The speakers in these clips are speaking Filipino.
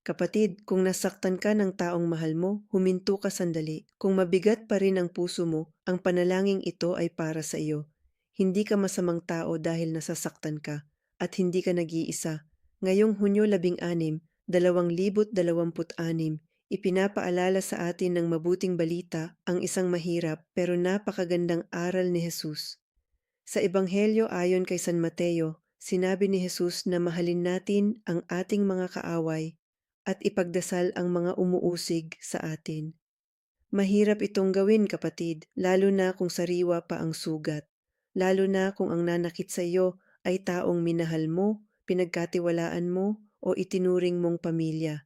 Kapatid, kung nasaktan ka ng taong mahal mo, huminto ka sandali. Kung mabigat pa rin ang puso mo, ang panalangin ito ay para sa iyo. Hindi ka masamang tao dahil nasasaktan ka, at hindi ka nag-iisa. Ngayong Hunyo 16, 2026, ipinapaalala sa atin ng mabuting balita ang isang mahirap pero napakagandang aral ni Jesus. Sa Ebanghelyo ayon kay San Mateo, sinabi ni Jesus na mahalin natin ang ating mga kaaway at ipagdasal ang mga umuusig sa atin. Mahirap itong gawin, kapatid, lalo na kung sariwa pa ang sugat. Lalo na kung ang nanakit sa iyo ay taong minahal mo, pinagkatiwalaan mo, o itinuring mong pamilya.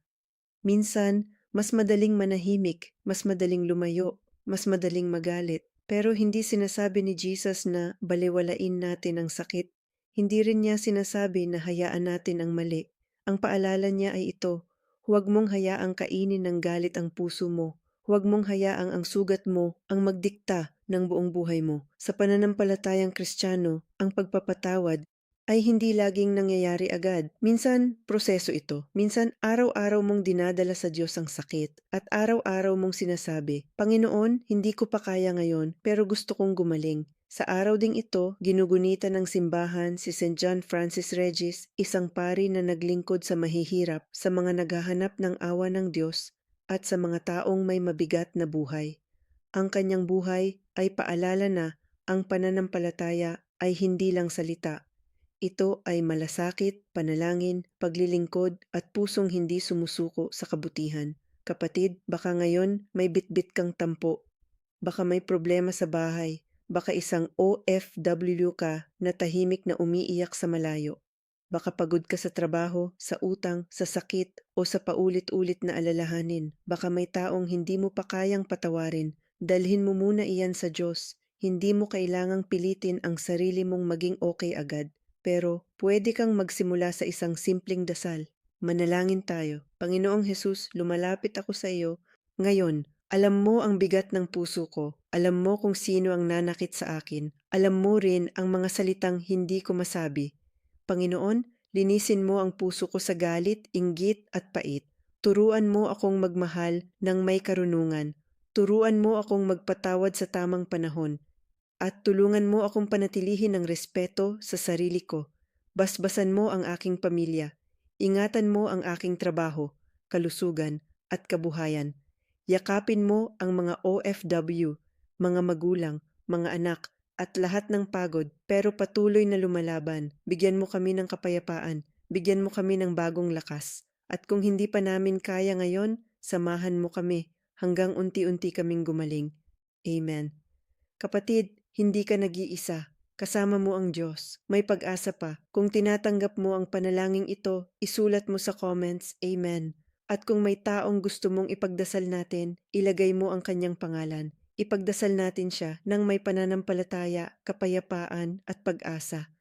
Minsan, mas madaling manahimik, mas madaling lumayo, mas madaling magalit. Pero hindi sinasabi ni Jesus na balewalain natin ang sakit. Hindi rin niya sinasabi na hayaan natin ang mali. Ang paalala niya ay ito, huwag mong hayaang kainin ng galit ang puso mo. Huwag mong hayaang ang sugat mo ang magdikta ng buong buhay mo. Sa pananampalatayang Kristiyano, ang pagpapatawad ay hindi laging nangyayari agad. Minsan, proseso ito. Minsan, araw-araw mong dinadala sa Diyos ang sakit at araw-araw mong sinasabi, Panginoon, hindi ko pa kaya ngayon pero gusto kong gumaling. Sa araw ding ito, ginugunita ng simbahan si St. John Francis Regis, isang pari na naglingkod sa mahihirap, sa mga naghahanap ng awa ng Diyos at sa mga taong may mabigat na buhay. Ang kanyang buhay ay paalala na ang pananampalataya ay hindi lang salita. Ito ay malasakit, panalangin, paglilingkod at pusong hindi sumusuko sa kabutihan. Kapatid, baka ngayon may bitbit kang tampo. Baka may problema sa bahay. Baka isang OFW ka na tahimik na umiiyak sa malayo. Baka pagod ka sa trabaho, sa utang, sa sakit o sa paulit-ulit na alalahanin. Baka may taong hindi mo pa kayang patawarin. Dalhin mo muna iyan sa Diyos. Hindi mo kailangang pilitin ang sarili mong maging okay agad. Pero pwede kang magsimula sa isang simpleng dasal. Manalangin tayo. Panginoong Hesus, lumalapit ako sa iyo. Ngayon, alam mo ang bigat ng puso ko. Alam mo kung sino ang nanakit sa akin. Alam mo rin ang mga salitang hindi ko masabi. Panginoon, linisin mo ang puso ko sa galit, inggit at pait. Turuan mo akong magmahal ng may karunungan. Turuan mo akong magpatawad sa tamang panahon. At tulungan mo akong panatilihin ng respeto sa sarili ko. Basbasan mo ang aking pamilya. Ingatan mo ang aking trabaho, kalusugan, at kabuhayan. Yakapin mo ang mga OFW, mga magulang, mga anak, at lahat ng pagod pero patuloy na lumalaban. Bigyan mo kami ng kapayapaan. Bigyan mo kami ng bagong lakas. At kung hindi pa namin kaya ngayon, samahan mo kami hanggang unti-unti kaming gumaling. Amen. Kapatid, hindi ka nag-iisa. Kasama mo ang Diyos. May pag-asa pa. Kung tinatanggap mo ang panalangin ito, isulat mo sa comments, Amen. At kung may taong gusto mong ipagdasal natin, ilagay mo ang kanyang pangalan. Ipagdasal natin siya ng may pananampalataya, kapayapaan at pag-asa.